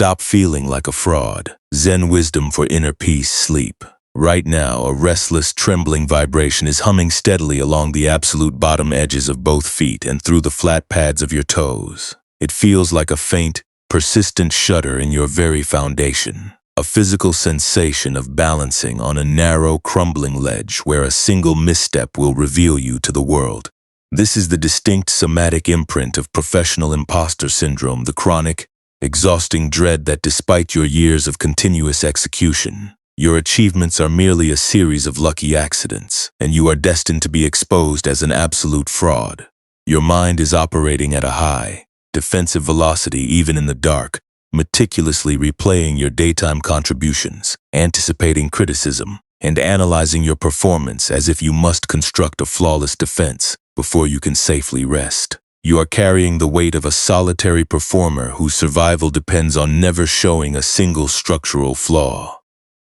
Stop feeling like a fraud. Zen wisdom for inner peace, sleep. Right now, a restless, trembling vibration is humming steadily along the absolute bottom edges of both feet and through the flat pads of your toes. It feels like a faint, persistent shudder in your very foundation. A physical sensation of balancing on a narrow, crumbling ledge where a single misstep will reveal you to the world. This is the distinct somatic imprint of professional imposter syndrome, the chronic, exhausting dread that despite your years of continuous execution, your achievements are merely a series of lucky accidents, and you are destined to be exposed as an absolute fraud. Your mind is operating at a high, defensive velocity even in the dark, meticulously replaying your daytime contributions, anticipating criticism, and analyzing your performance as if you must construct a flawless defense before you can safely rest. You are carrying the weight of a solitary performer whose survival depends on never showing a single structural flaw.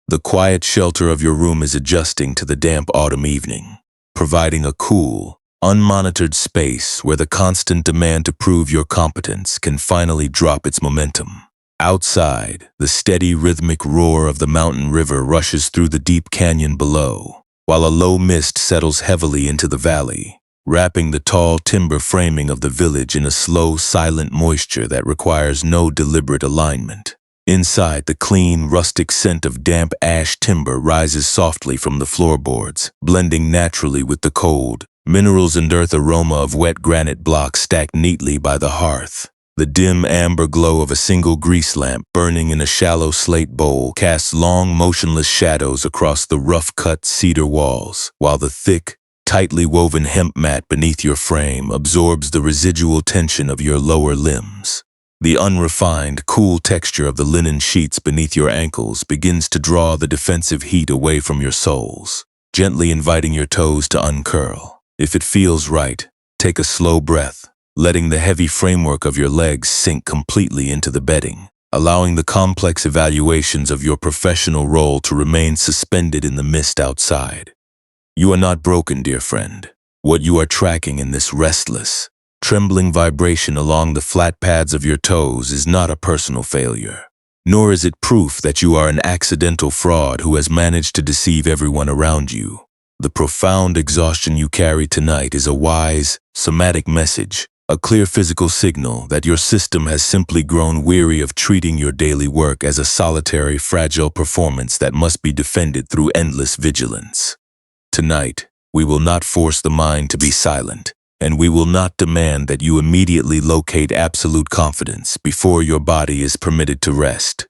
The quiet shelter of your room is adjusting to the damp autumn evening, providing a cool, unmonitored space where the constant demand to prove your competence can finally drop its momentum. Outside, the steady rhythmic roar of the mountain river rushes through the deep canyon below, while a low mist settles heavily into the valley, wrapping the tall timber framing of the village in a slow, silent moisture that requires no deliberate alignment. Inside, the clean, rustic scent of damp ash timber rises softly from the floorboards, blending naturally with the cold, minerals and earth aroma of wet granite blocks stacked neatly by the hearth. The dim amber glow of a single grease lamp burning in a shallow slate bowl casts long, motionless shadows across the rough-cut cedar walls, while the thick, tightly woven hemp mat beneath your frame absorbs the residual tension of your lower limbs. The unrefined, cool texture of the linen sheets beneath your ankles begins to draw the defensive heat away from your soles, gently inviting your toes to uncurl. If it feels right, take a slow breath, letting the heavy framework of your legs sink completely into the bedding, allowing the complex evaluations of your professional role to remain suspended in the mist outside. You are not broken, dear friend. What you are tracking in this restless, trembling vibration along the flat pads of your toes is not a personal failure, nor is it proof that you are an accidental fraud who has managed to deceive everyone around you. The profound exhaustion you carry tonight is a wise, somatic message, a clear physical signal that your system has simply grown weary of treating your daily work as a solitary, fragile performance that must be defended through endless vigilance. Tonight, we will not force the mind to be silent, and we will not demand that you immediately locate absolute confidence before your body is permitted to rest.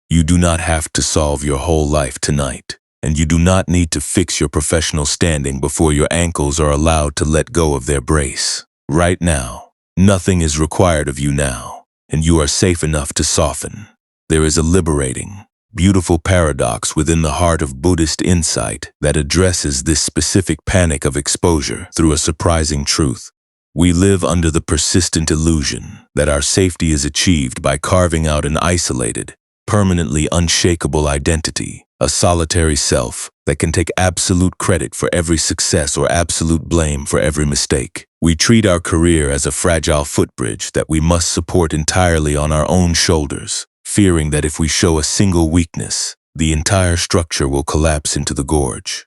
You do not have to solve your whole life tonight, and you do not need to fix your professional standing before your ankles are allowed to let go of their brace. Right now, nothing is required of you now, and you are safe enough to soften. There is a liberating, beautiful paradox within the heart of Buddhist insight that addresses this specific panic of exposure through a surprising truth. We live under the persistent illusion that our safety is achieved by carving out an isolated, permanently unshakable identity, a solitary self that can take absolute credit for every success or absolute blame for every mistake. We treat our career as a fragile footbridge that we must support entirely on our own shoulders, fearing that if we show a single weakness, the entire structure will collapse into the gorge.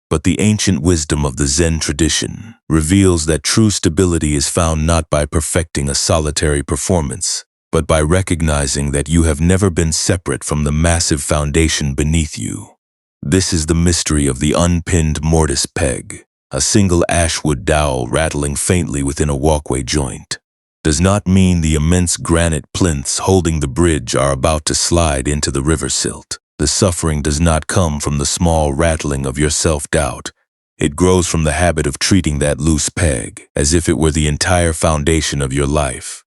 But the ancient wisdom of the Zen tradition reveals that true stability is found not by perfecting a solitary performance, but by recognizing that you have never been separate from the massive foundation beneath you. This is the mystery of the unpinned mortise peg, a single ashwood dowel rattling faintly within a walkway joint. Does not mean the immense granite plinths holding the bridge are about to slide into the river silt. The suffering does not come from the small rattling of your self-doubt. It grows from the habit of treating that loose peg as if it were the entire foundation of your life.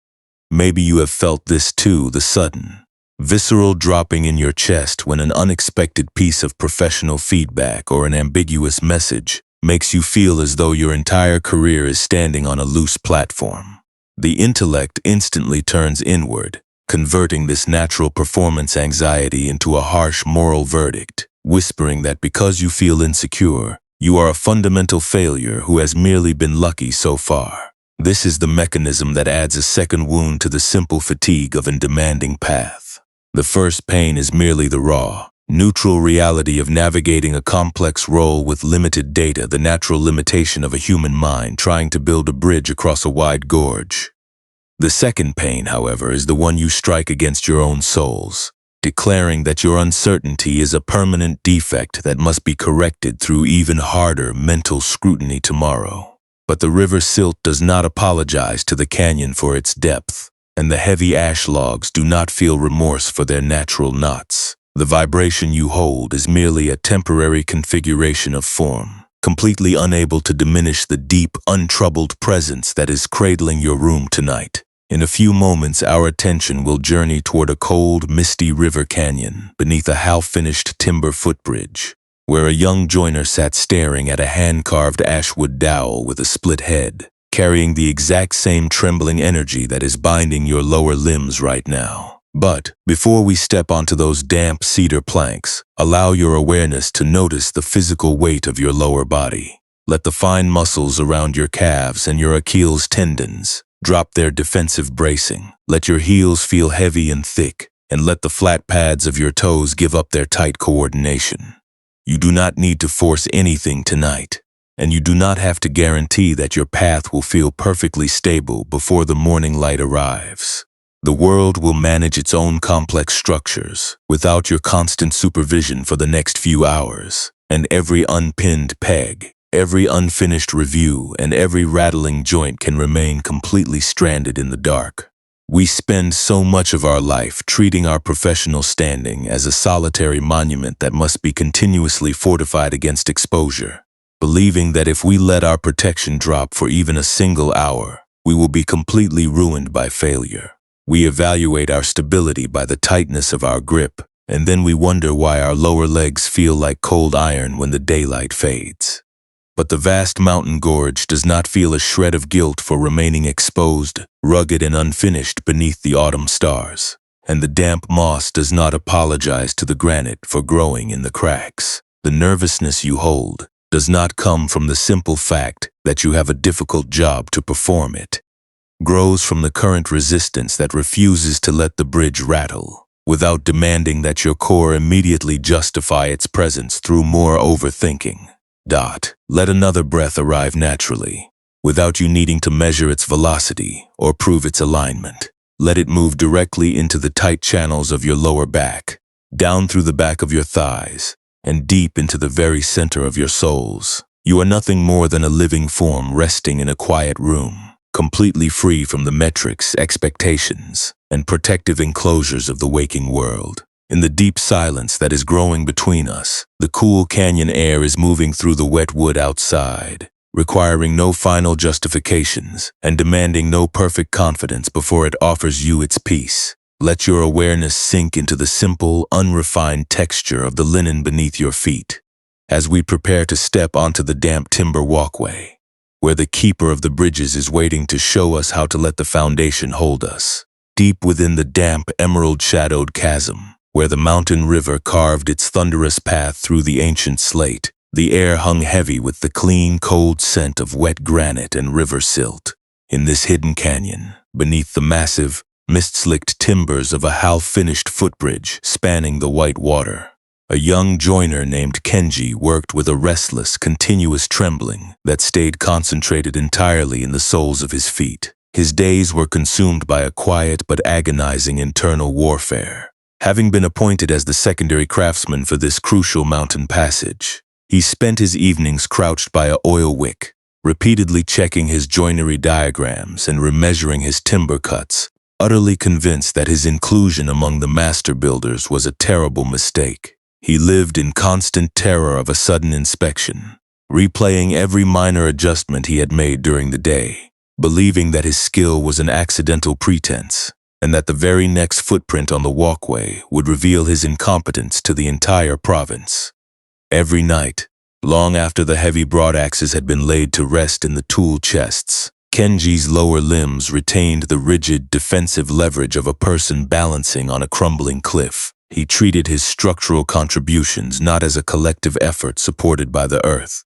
Maybe you have felt this too, the sudden, visceral dropping in your chest when an unexpected piece of professional feedback or an ambiguous message makes you feel as though your entire career is standing on a loose platform. The intellect instantly turns inward, converting this natural performance anxiety into a harsh moral verdict, whispering that because you feel insecure, you are a fundamental failure who has merely been lucky so far. This is the mechanism that adds a second wound to the simple fatigue of a demanding path. The first pain is merely the raw, neutral reality of navigating a complex role with limited data, the natural limitation of a human mind trying to build a bridge across a wide gorge. The second pain, however, is the one you strike against your own souls, declaring that your uncertainty is a permanent defect that must be corrected through even harder mental scrutiny tomorrow. But the river silt does not apologize to the canyon for its depth, and the heavy ash logs do not feel remorse for their natural knots. The vibration you hold is merely a temporary configuration of form, completely unable to diminish the deep, untroubled presence that is cradling your room tonight. In a few moments, our attention will journey toward a cold, misty river canyon beneath a half-finished timber footbridge, where a young joiner sat staring at a hand-carved ashwood dowel with a split head, carrying the exact same trembling energy that is binding your lower limbs right now. But before we step onto those damp cedar planks, allow your awareness to notice the physical weight of your lower body. Let the fine muscles around your calves and your Achilles tendons drop their defensive bracing. Let your heels feel heavy and thick, and let the flat pads of your toes give up their tight coordination. You do not need to force anything tonight, and you do not have to guarantee that your path will feel perfectly stable before the morning light arrives. The world will manage its own complex structures without your constant supervision for the next few hours, and every unpinned peg, every unfinished review, and every rattling joint can remain completely stranded in the dark. We spend so much of our life treating our professional standing as a solitary monument that must be continuously fortified against exposure, believing that if we let our protection drop for even a single hour, we will be completely ruined by failure. We evaluate our stability by the tightness of our grip, and then we wonder why our lower legs feel like cold iron when the daylight fades. But the vast mountain gorge does not feel a shred of guilt for remaining exposed, rugged and unfinished beneath the autumn stars, and the damp moss does not apologize to the granite for growing in the cracks. The nervousness you hold does not come from the simple fact that you have a difficult job to perform. It grows from the current resistance that refuses to let the bridge rattle, without demanding that your core immediately justify its presence through more overthinking. Let another breath arrive naturally, without you needing to measure its velocity or prove its alignment. Let it move directly into the tight channels of your lower back, down through the back of your thighs, and deep into the very center of your soles. You are nothing more than a living form resting in a quiet room, completely free from the metrics, expectations, and protective enclosures of the waking world. In the deep silence that is growing between us, the cool canyon air is moving through the wet wood outside, requiring no final justifications and demanding no perfect confidence before it offers you its peace. Let your awareness sink into the simple, unrefined texture of the linen beneath your feet as we prepare to step onto the damp timber walkway, where the keeper of the bridges is waiting to show us how to let the foundation hold us. Deep within the damp, emerald-shadowed chasm, where the mountain river carved its thunderous path through the ancient slate, the air hung heavy with the clean, cold scent of wet granite and river silt. In this hidden canyon, beneath the massive, mist-slicked timbers of a half-finished footbridge spanning the white water, a young joiner named Kenji worked with a restless, continuous trembling that stayed concentrated entirely in the soles of his feet. His days were consumed by a quiet but agonizing internal warfare. Having been appointed as the secondary craftsman for this crucial mountain passage, he spent his evenings crouched by an oil wick, repeatedly checking his joinery diagrams and remeasuring his timber cuts, utterly convinced that his inclusion among the master builders was a terrible mistake. He lived in constant terror of a sudden inspection, replaying every minor adjustment he had made during the day, believing that his skill was an accidental pretense, and that the very next footprint on the walkway would reveal his incompetence to the entire province. Every night, long after the heavy broadaxes had been laid to rest in the tool chests, Kenji's lower limbs retained the rigid, defensive leverage of a person balancing on a crumbling cliff. He treated his structural contributions not as a collective effort supported by the earth,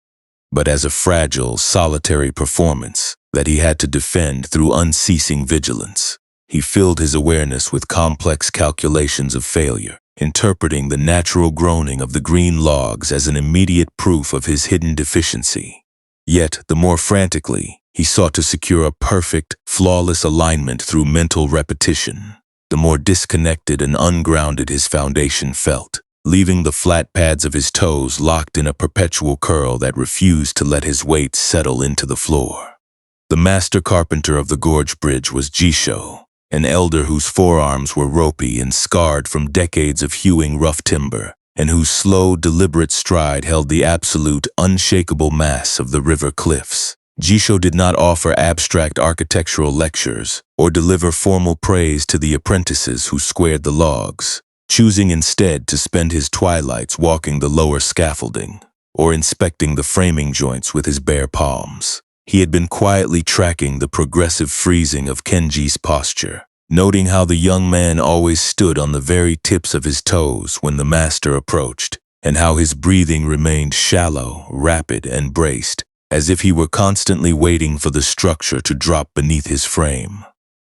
but as a fragile, solitary performance that he had to defend through unceasing vigilance. He filled his awareness with complex calculations of failure, interpreting the natural groaning of the green logs as an immediate proof of his hidden deficiency. Yet, the more frantically, he sought to secure a perfect, flawless alignment through mental repetition, the more disconnected and ungrounded his foundation felt, leaving the flat pads of his toes locked in a perpetual curl that refused to let his weight settle into the floor. The master carpenter of the gorge bridge was Jisho, an elder whose forearms were ropey and scarred from decades of hewing rough timber, and whose slow, deliberate stride held the absolute, unshakable mass of the river cliffs. Jisho did not offer abstract architectural lectures or deliver formal praise to the apprentices who squared the logs, choosing instead to spend his twilights walking the lower scaffolding or inspecting the framing joints with his bare palms. He had been quietly tracking the progressive freezing of Kenji's posture, noting how the young man always stood on the very tips of his toes when the master approached, and how his breathing remained shallow, rapid, and braced, as if he were constantly waiting for the structure to drop beneath his frame.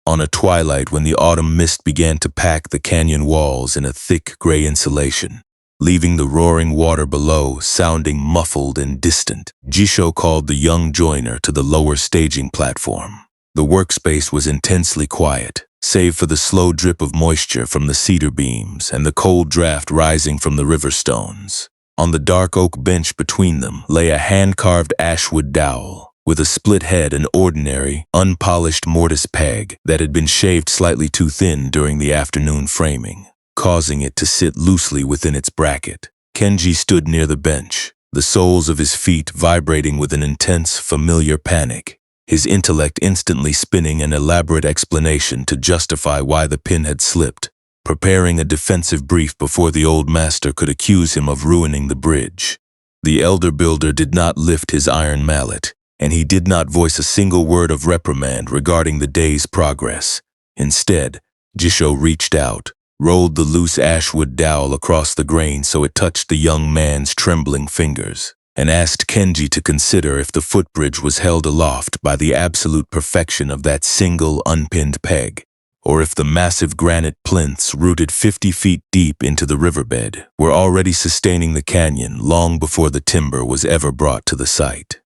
On a twilight when the autumn mist began to pack the canyon walls in a thick gray insulation, leaving the roaring water below sounding muffled and distant, Jisho called the young joiner to the lower staging platform. The workspace was intensely quiet, save for the slow drip of moisture from the cedar beams and the cold draft rising from the river stones. On the dark oak bench between them lay a hand-carved ashwood dowel, with a split head and ordinary, unpolished mortise peg that had been shaved slightly too thin during the afternoon framing, causing it to sit loosely within its bracket. Kenji stood near the bench, the soles of his feet vibrating with an intense, familiar panic, his intellect instantly spinning an elaborate explanation to justify why the pin had slipped, preparing a defensive brief before the old master could accuse him of ruining the bridge. The elder builder did not lift his iron mallet, and he did not voice a single word of reprimand regarding the day's progress. Instead, Jisho reached out, rolled the loose ashwood dowel across the grain so it touched the young man's trembling fingers, and asked Kenji to consider if the footbridge was held aloft by the absolute perfection of that single unpinned peg, or if the massive granite plinths rooted 50 feet deep into the riverbed were already sustaining the canyon long before the timber was ever brought to the site.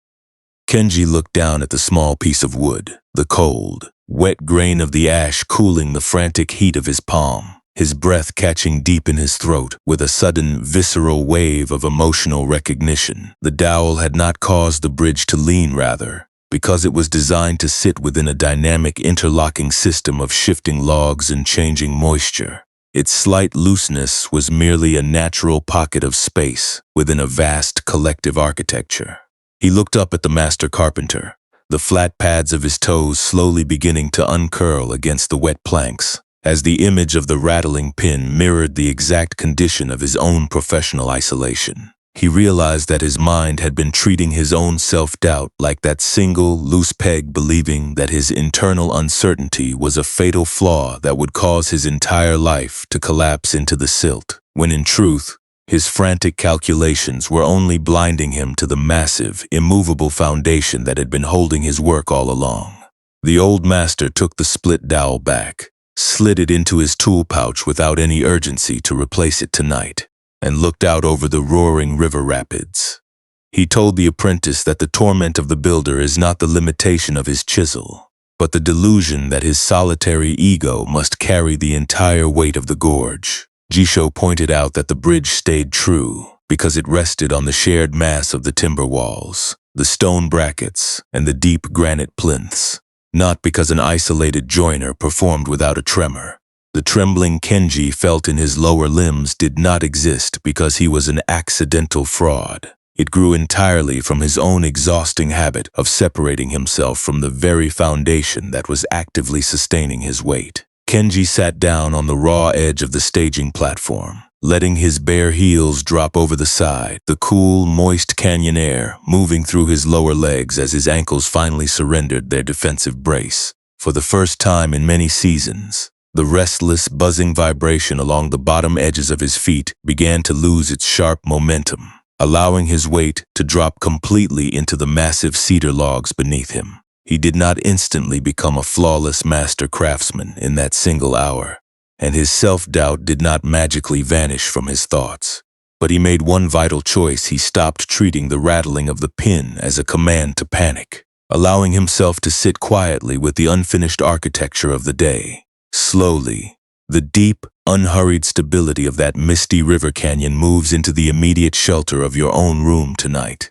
Kenji looked down at the small piece of wood, the cold, wet grain of the ash cooling the frantic heat of his palm, his breath catching deep in his throat with a sudden, visceral wave of emotional recognition. The dowel had not caused the bridge to lean, rather, because it was designed to sit within a dynamic interlocking system of shifting logs and changing moisture. Its slight looseness was merely a natural pocket of space within a vast collective architecture. He looked up at the master carpenter, the flat pads of his toes slowly beginning to uncurl against the wet planks, as the image of the rattling pin mirrored the exact condition of his own professional isolation. He realized that his mind had been treating his own self-doubt like that single, loose peg, believing that his internal uncertainty was a fatal flaw that would cause his entire life to collapse into the silt, when in truth, his frantic calculations were only blinding him to the massive, immovable foundation that had been holding his work all along. The old master took the split dowel back, slid it into his tool pouch without any urgency to replace it tonight, and looked out over the roaring river rapids. He told the apprentice that the torment of the builder is not the limitation of his chisel, but the delusion that his solitary ego must carry the entire weight of the gorge. Jisho pointed out that the bridge stayed true because it rested on the shared mass of the timber walls, the stone brackets, and the deep granite plinths, not because an isolated joiner performed without a tremor. The trembling Kenji felt in his lower limbs did not exist because he was an accidental fraud. It grew entirely from his own exhausting habit of separating himself from the very foundation that was actively sustaining his weight. Kenji sat down on the raw edge of the staging platform, letting his bare heels drop over the side, the cool, moist canyon air moving through his lower legs as his ankles finally surrendered their defensive brace. For the first time in many seasons, the restless, buzzing vibration along the bottom edges of his feet began to lose its sharp momentum, allowing his weight to drop completely into the massive cedar logs beneath him. He did not instantly become a flawless master craftsman in that single hour, and his self-doubt did not magically vanish from his thoughts. But he made one vital choice. He stopped treating the rattling of the pin as a command to panic, allowing himself to sit quietly with the unfinished architecture of the day. Slowly, the deep, unhurried stability of that misty river canyon moves into the immediate shelter of your own room tonight,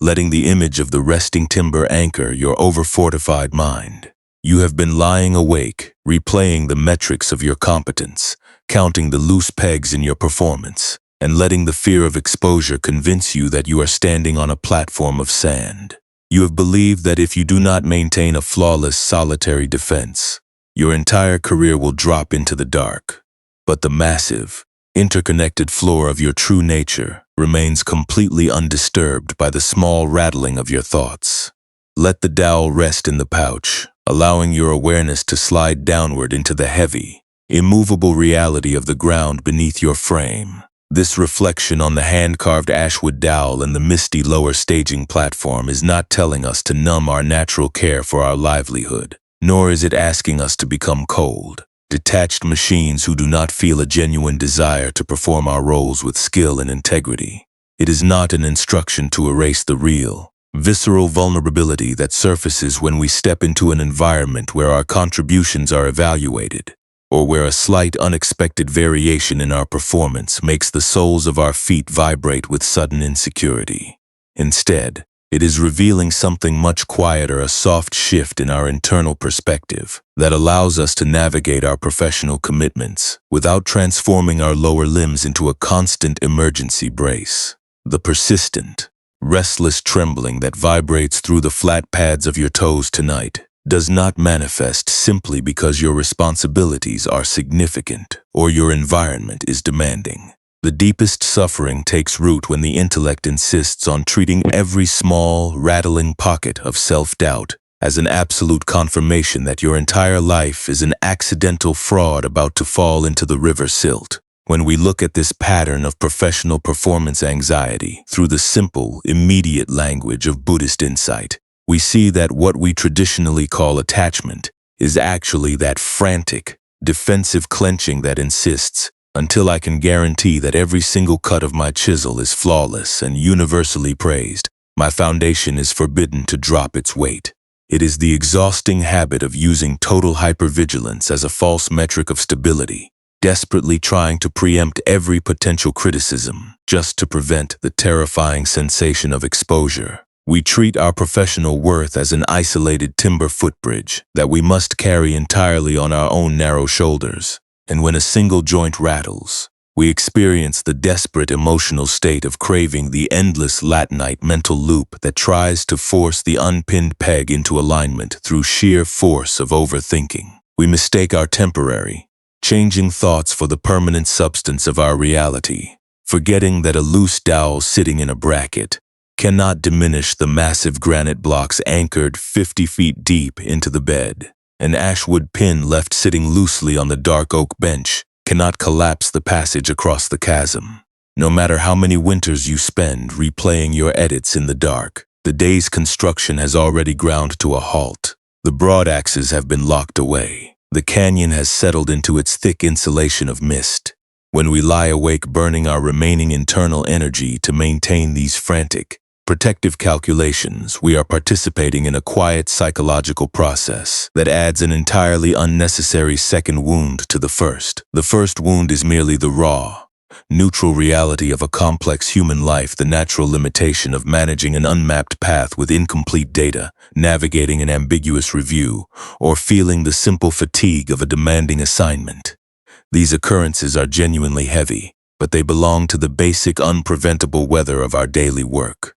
letting the image of the resting timber anchor your over-fortified mind. You have been lying awake, replaying the metrics of your competence, counting the loose pegs in your performance, and letting the fear of exposure convince you that you are standing on a platform of sand. You have believed that if you do not maintain a flawless, solitary defense, your entire career will drop into the dark. But the massive, interconnected floor of your true nature remains completely undisturbed by the small rattling of your thoughts. Let the dowel rest in the pouch, allowing your awareness to slide downward into the heavy, immovable reality of the ground beneath your frame. This reflection on the hand-carved ashwood dowel and the misty lower staging platform is not telling us to numb our natural care for our livelihood, nor is it asking us to become cold, detached machines who do not feel a genuine desire to perform our roles with skill and integrity. It is not an instruction to erase the real, visceral vulnerability that surfaces when we step into an environment where our contributions are evaluated, or where a slight unexpected variation in our performance makes the soles of our feet vibrate with sudden insecurity. Instead, it is revealing something much quieter, a soft shift in our internal perspective that allows us to navigate our professional commitments without transforming our lower limbs into a constant emergency brace. The persistent, restless trembling that vibrates through the flat pads of your toes tonight does not manifest simply because your responsibilities are significant or your environment is demanding. The deepest suffering takes root when the intellect insists on treating every small, rattling pocket of self-doubt as an absolute confirmation that your entire life is an accidental fraud about to fall into the river silt. When we look at this pattern of professional performance anxiety through the simple, immediate language of Buddhist insight, we see that what we traditionally call attachment is actually that frantic, defensive clenching that insists, until I can guarantee that every single cut of my chisel is flawless and universally praised, my foundation is forbidden to drop its weight. It is the exhausting habit of using total hypervigilance as a false metric of stability, desperately trying to preempt every potential criticism just to prevent the terrifying sensation of exposure. We treat our professional worth as an isolated timber footbridge that we must carry entirely on our own narrow shoulders. And when a single joint rattles, we experience the desperate emotional state of craving the endless Latinite mental loop that tries to force the unpinned peg into alignment through sheer force of overthinking. We mistake our temporary, changing thoughts for the permanent substance of our reality, forgetting that a loose dowel sitting in a bracket cannot diminish the massive granite blocks anchored 50 feet deep into the bed. An ashwood pin left sitting loosely on the dark oak bench cannot collapse the passage across the chasm. No matter how many winters you spend replaying your edits in the dark, the day's construction has already ground to a halt. The broadaxes have been locked away. The canyon has settled into its thick insulation of mist. When we lie awake burning our remaining internal energy to maintain these frantic, protective calculations, we are participating in a quiet psychological process that adds an entirely unnecessary second wound to the first. The first wound is merely the raw, neutral reality of a complex human life, the natural limitation of managing an unmapped path with incomplete data, navigating an ambiguous review, or feeling the simple fatigue of a demanding assignment. These occurrences are genuinely heavy, but they belong to the basic, unpreventable weather of our daily work.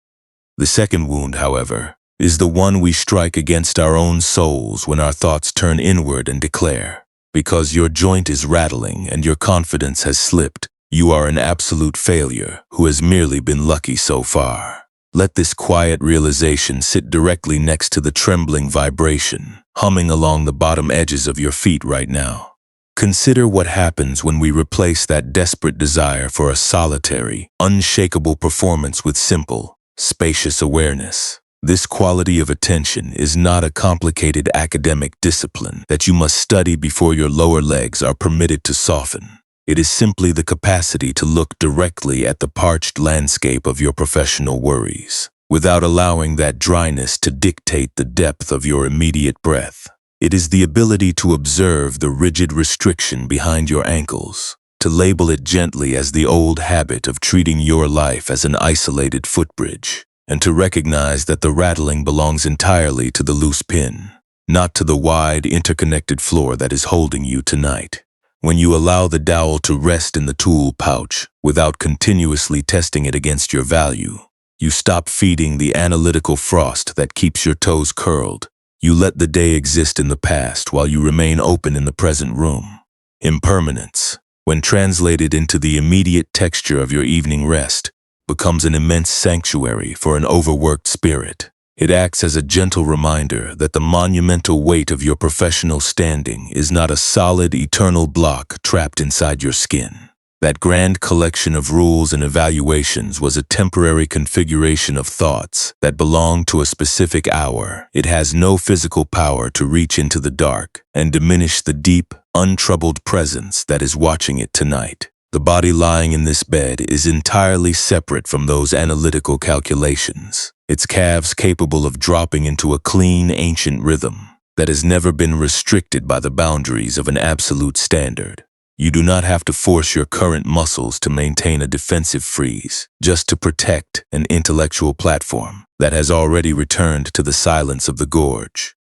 The second wound, however, is the one we strike against our own souls when our thoughts turn inward and declare, because your joint is rattling and your confidence has slipped, you are an absolute failure who has merely been lucky so far. Let this quiet realization sit directly next to the trembling vibration humming along the bottom edges of your feet right now. Consider what happens when we replace that desperate desire for a solitary, unshakable performance with simple, spacious awareness. This quality of attention is not a complicated academic discipline that you must study before your lower legs are permitted to soften. It is simply the capacity to look directly at the parched landscape of your professional worries, without allowing that dryness to dictate the depth of your immediate breath. It is the ability to observe the rigid restriction behind your ankles, to label it gently as the old habit of treating your life as an isolated footbridge, and to recognize that the rattling belongs entirely to the loose pin, not to the wide, interconnected floor that is holding you tonight. When you allow the dowel to rest in the tool pouch without continuously testing it against your value, you stop feeding the analytical frost that keeps your toes curled. You let the day exist in the past while you remain open in the present room. Impermanence, when translated into the immediate texture of your evening rest, becomes an immense sanctuary for an overworked spirit. It acts as a gentle reminder that the monumental weight of your professional standing is not a solid, eternal block trapped inside your skin. That grand collection of rules and evaluations was a temporary configuration of thoughts that belonged to a specific hour. It has no physical power to reach into the dark and diminish the deep, untroubled presence that is watching it tonight. The body lying in this bed is entirely separate from those analytical calculations, its calves capable of dropping into a clean, ancient rhythm that has never been restricted by the boundaries of an absolute standard. You do not have to force your current muscles to maintain a defensive freeze just to protect an intellectual platform that has already returned to the silence of the gorge.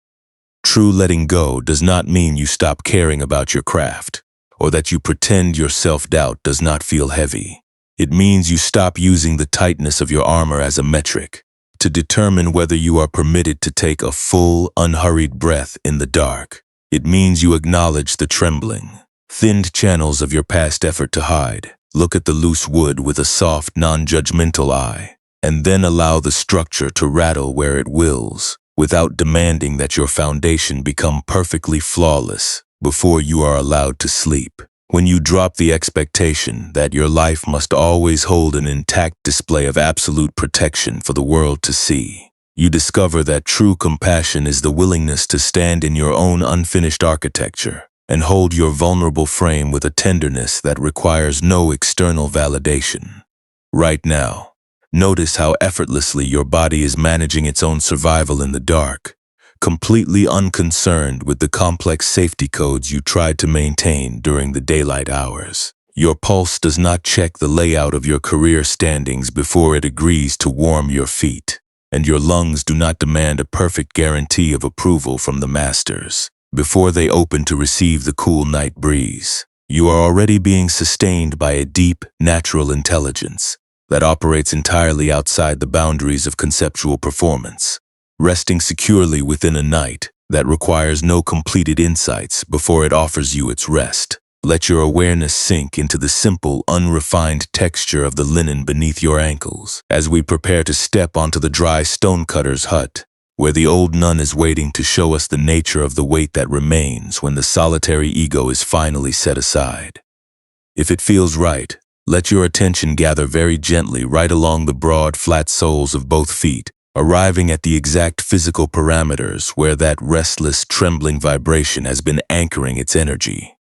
True letting go does not mean you stop caring about your craft, or that you pretend your self-doubt does not feel heavy. It means you stop using the tightness of your armor as a metric to determine whether you are permitted to take a full, unhurried breath in the dark. It means you acknowledge the trembling, thinned channels of your past effort to hide. Look at the loose wood with a soft, non-judgmental eye, and then allow the structure to rattle where it wills, without demanding that your foundation become perfectly flawless before you are allowed to sleep. When you drop the expectation that your life must always hold an intact display of absolute protection for the world to see, you discover that true compassion is the willingness to stand in your own unfinished architecture and hold your vulnerable frame with a tenderness that requires no external validation. Right now, notice how effortlessly your body is managing its own survival in the dark, completely unconcerned with the complex safety codes you tried to maintain during the daylight hours. Your pulse does not check the layout of your career standings before it agrees to warm your feet, and your lungs do not demand a perfect guarantee of approval from the masters before they open to receive the cool night breeze. You are already being sustained by a deep, natural intelligence that operates entirely outside the boundaries of conceptual performance, resting securely within a night that requires no completed insights before it offers you its rest. Let your awareness sink into the simple, unrefined texture of the linen beneath your ankles as we prepare to step onto the dry stonecutter's hut, where the old nun is waiting to show us the nature of the weight that remains when the solitary ego is finally set aside. If it feels right, let your attention gather very gently right along the broad, flat soles of both feet, arriving at the exact physical parameters where that restless, trembling vibration has been anchoring its energy.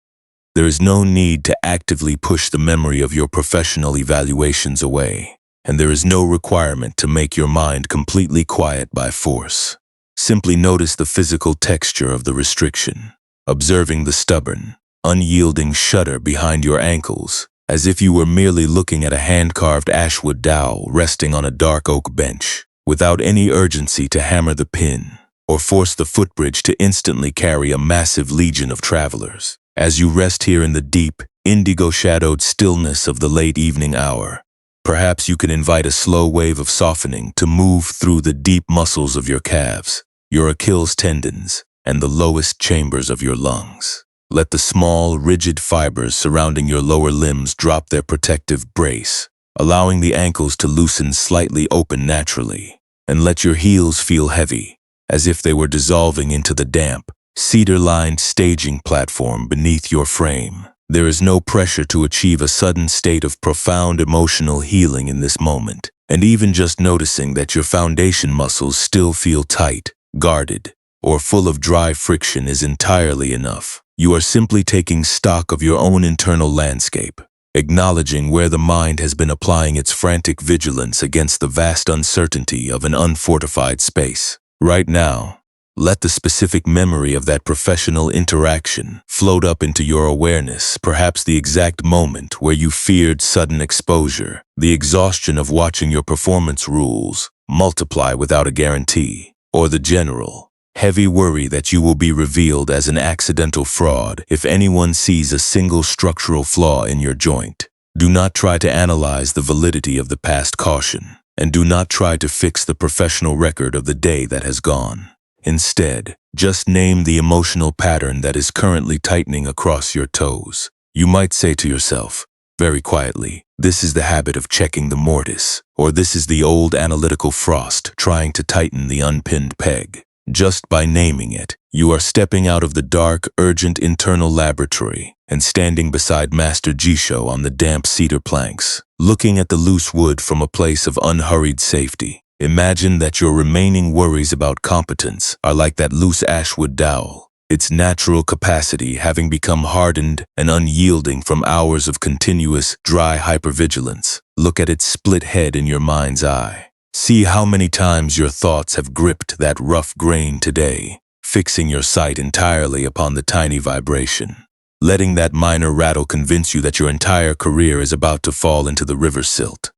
There is no need to actively push the memory of your professional evaluations away, and there is no requirement to make your mind completely quiet by force. Simply notice the physical texture of the restriction, observing the stubborn, unyielding shudder behind your ankles, as if you were merely looking at a hand-carved ashwood dowel resting on a dark oak bench, without any urgency to hammer the pin or force the footbridge to instantly carry a massive legion of travelers. As you rest here in the deep, indigo-shadowed stillness of the late evening hour, perhaps you can invite a slow wave of softening to move through the deep muscles of your calves, your Achilles tendons, and the lowest chambers of your lungs. Let the small, rigid fibers surrounding your lower limbs drop their protective brace, allowing the ankles to loosen slightly open naturally, and let your heels feel heavy, as if they were dissolving into the damp, cedar-lined staging platform beneath your frame. There is no pressure to achieve a sudden state of profound emotional healing in this moment. And even just noticing that your foundation muscles still feel tight, guarded, or full of dry friction is entirely enough. You are simply taking stock of your own internal landscape, acknowledging where the mind has been applying its frantic vigilance against the vast uncertainty of an unfortified space. Right now, let the specific memory of that professional interaction float up into your awareness, perhaps the exact moment where you feared sudden exposure, the exhaustion of watching your performance rules multiply without a guarantee, or the general, heavy worry that you will be revealed as an accidental fraud if anyone sees a single structural flaw in your joint. Do not try to analyze the validity of the past caution, and do not try to fix the professional record of the day that has gone. Instead, just name the emotional pattern that is currently tightening across your toes. You might say to yourself, very quietly, this is the habit of checking the mortise, or this is the old analytical frost trying to tighten the unpinned peg. Just by naming it, you are stepping out of the dark, urgent internal laboratory and standing beside Master Jisho on the damp cedar planks, looking at the loose wood from a place of unhurried safety. Imagine that your remaining worries about competence are like that loose ashwood dowel, its natural capacity having become hardened and unyielding from hours of continuous, dry hypervigilance. Look at its split head in your mind's eye. See how many times your thoughts have gripped that rough grain today, fixing your sight entirely upon the tiny vibration, letting that minor rattle convince you that your entire career is about to fall into the river silt.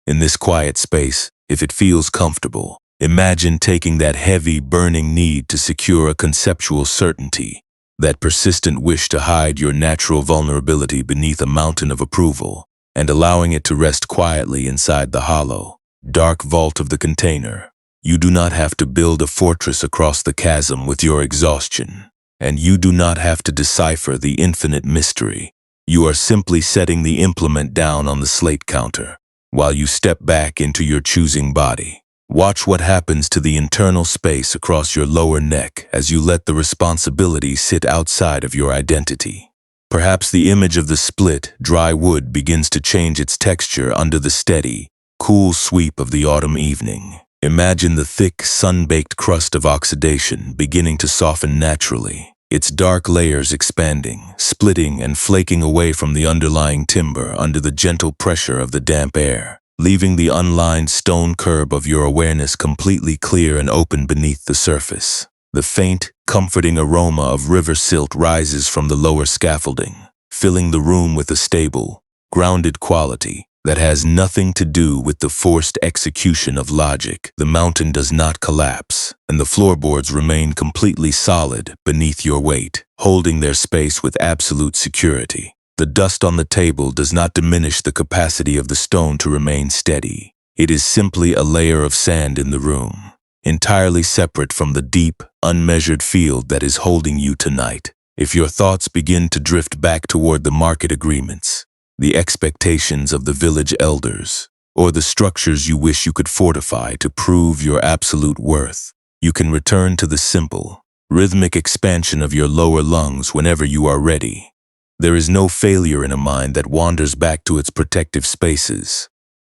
In this quiet space, if it feels comfortable, imagine taking that heavy, burning need to secure a conceptual certainty, that persistent wish to hide your natural vulnerability beneath a mountain of approval, and allowing it to rest quietly inside the hollow, dark vault of the container. You do not have to build a fortress across the chasm with your exhaustion, and you do not have to decipher the infinite mystery. You are simply setting the implement down on the slate counter, while you step back into your choosing body. Watch what happens to the internal space across your lower neck as you let the responsibility sit outside of your identity. Perhaps the image of the split, dry wood begins to change its texture under the steady, cool sweep of the autumn evening. Imagine the thick, sun-baked crust of oxidation beginning to soften naturally, its dark layers expanding, splitting and flaking away from the underlying timber under the gentle pressure of the damp air, leaving the unlined stone curb of your awareness completely clear and open beneath the surface. The faint, comforting aroma of river silt rises from the lower scaffolding, filling the room with a stable, grounded quality that has nothing to do with the forced execution of logic. The mountain does not collapse, and the floorboards remain completely solid beneath your weight, holding their space with absolute security. The dust on the table does not diminish the capacity of the stone to remain steady. It is simply a layer of sand in the room, entirely separate from the deep, unmeasured field that is holding you tonight. If your thoughts begin to drift back toward the market agreements, the expectations of the village elders, or the structures you wish you could fortify to prove your absolute worth, you can return to the simple, rhythmic expansion of your lower lungs whenever you are ready. There is no failure in a mind that wanders back to its protective spaces.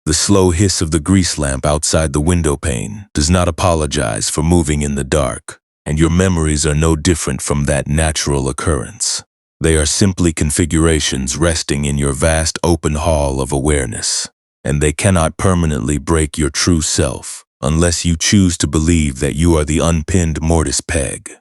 The slow hiss of the grease lamp outside the window pane does not apologize for moving in the dark, and your memories are no different from that natural occurrence. They are simply configurations resting in your vast open hall of awareness, and they cannot permanently break your true self unless you choose to believe that you are the unpinned mortise peg.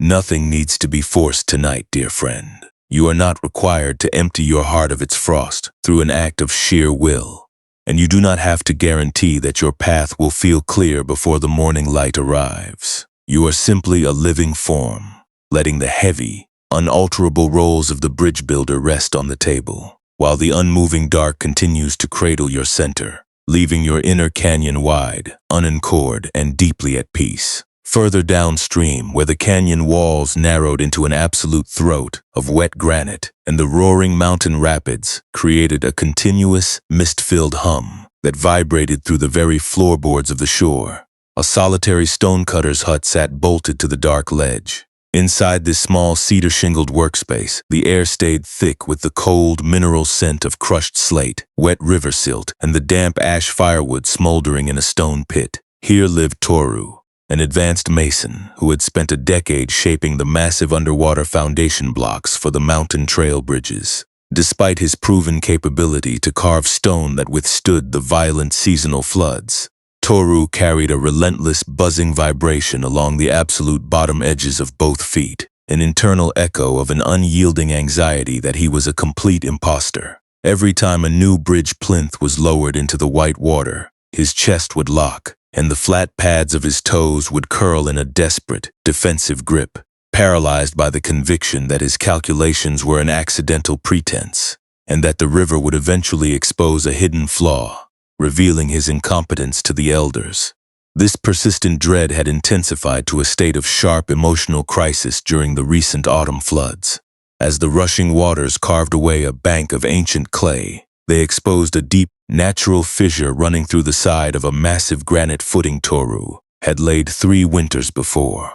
Nothing needs to be forced tonight, dear friend. You are not required to empty your heart of its frost through an act of sheer will, and you do not have to guarantee that your path will feel clear before the morning light arrives. You are simply a living form, letting the heavy, unalterable roles of the bridge builder rest on the table, while the unmoving dark continues to cradle your center, leaving your inner canyon wide, unanchored, and deeply at peace. Further downstream, where the canyon walls narrowed into an absolute throat of wet granite, and the roaring mountain rapids created a continuous, mist-filled hum that vibrated through the very floorboards of the shore, a solitary stonecutter's hut sat bolted to the dark ledge, Inside this small cedar-shingled workspace, the air stayed thick with the cold, mineral scent of crushed slate, wet river silt, and the damp ash firewood smoldering in a stone pit. Here lived Toru, an advanced mason who had spent a decade shaping the massive underwater foundation blocks for the mountain trail bridges. Despite his proven capability to carve stone that withstood the violent seasonal floods, Toru carried a relentless, buzzing vibration along the absolute bottom edges of both feet, an internal echo of an unyielding anxiety that he was a complete impostor. Every time a new bridge plinth was lowered into the white water, his chest would lock, and the flat pads of his toes would curl in a desperate, defensive grip, paralyzed by the conviction that his calculations were an accidental pretense, and that the river would eventually expose a hidden flaw, revealing his incompetence to the elders. This persistent dread had intensified to a state of sharp emotional crisis during the recent autumn floods. As the rushing waters carved away a bank of ancient clay, they exposed a deep, natural fissure running through the side of a massive granite footing Toru had laid 3 winters before.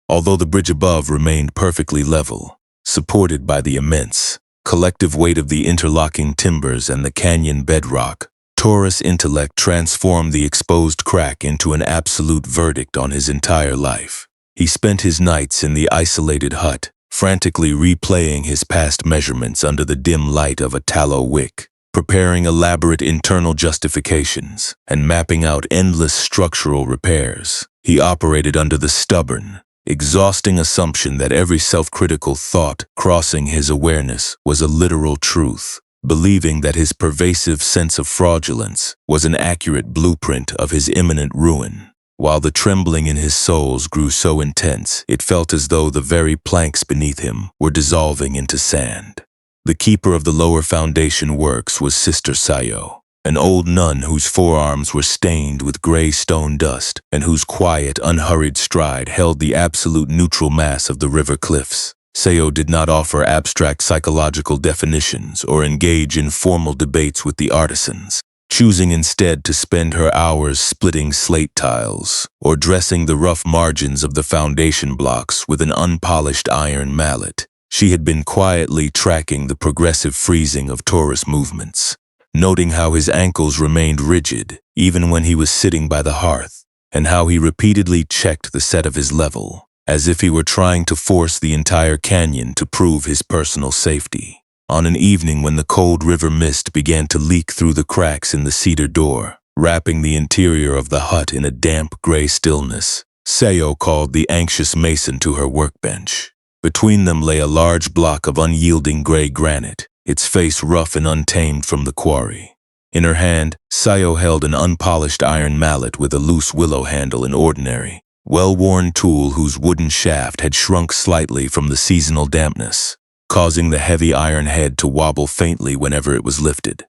Although the bridge above remained perfectly level, supported by the immense, collective weight of the interlocking timbers and the canyon bedrock, Toru's intellect transformed the exposed crack into an absolute verdict on his entire life. He spent his nights in the isolated hut, frantically replaying his past measurements under the dim light of a tallow wick, preparing elaborate internal justifications, and mapping out endless structural repairs. He operated under the stubborn, exhausting assumption that every self-critical thought crossing his awareness was a literal truth, believing that his pervasive sense of fraudulence was an accurate blueprint of his imminent ruin. While the trembling in his soles grew so intense, it felt as though the very planks beneath him were dissolving into sand. The keeper of the lower foundation works was Sister Sayo, an old nun whose forearms were stained with gray stone dust and whose quiet, unhurried stride held the absolute neutral mass of the river cliffs. Sayo did not offer abstract psychological definitions or engage in formal debates with the artisans, choosing instead to spend her hours splitting slate tiles or dressing the rough margins of the foundation blocks with an unpolished iron mallet. She had been quietly tracking the progressive freezing of Toru's movements, noting how his ankles remained rigid even when he was sitting by the hearth, and how he repeatedly checked the set of his level, as if he were trying to force the entire canyon to prove his personal safety. On an evening when the cold river mist began to leak through the cracks in the cedar door, wrapping the interior of the hut in a damp gray stillness, Sayo called the anxious mason to her workbench. Between them lay a large block of unyielding gray granite, its face rough and untamed from the quarry. In her hand, Sayo held an unpolished iron mallet with a loose willow handle, an ordinary, well-worn tool whose wooden shaft had shrunk slightly from the seasonal dampness, causing the heavy iron head to wobble faintly whenever it was lifted.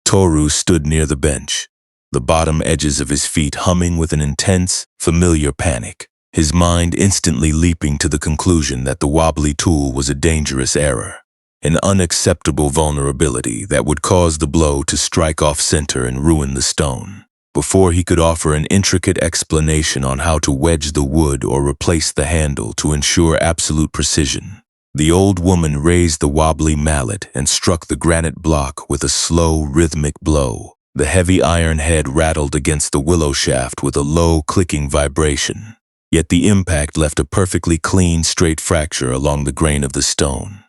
Toru stood near the bench, the bottom edges of his feet humming with an intense, familiar panic, his mind instantly leaping to the conclusion that the wobbly tool was a dangerous error, an unacceptable vulnerability that would cause the blow to strike off center and ruin the stone. Before he could offer an intricate explanation on how to wedge the wood or replace the handle to ensure absolute precision, the old woman raised the wobbly mallet and struck the granite block with a slow, rhythmic blow. The heavy iron head rattled against the willow shaft with a low, clicking vibration, yet the impact left a perfectly clean, straight fracture along the grain of the stone.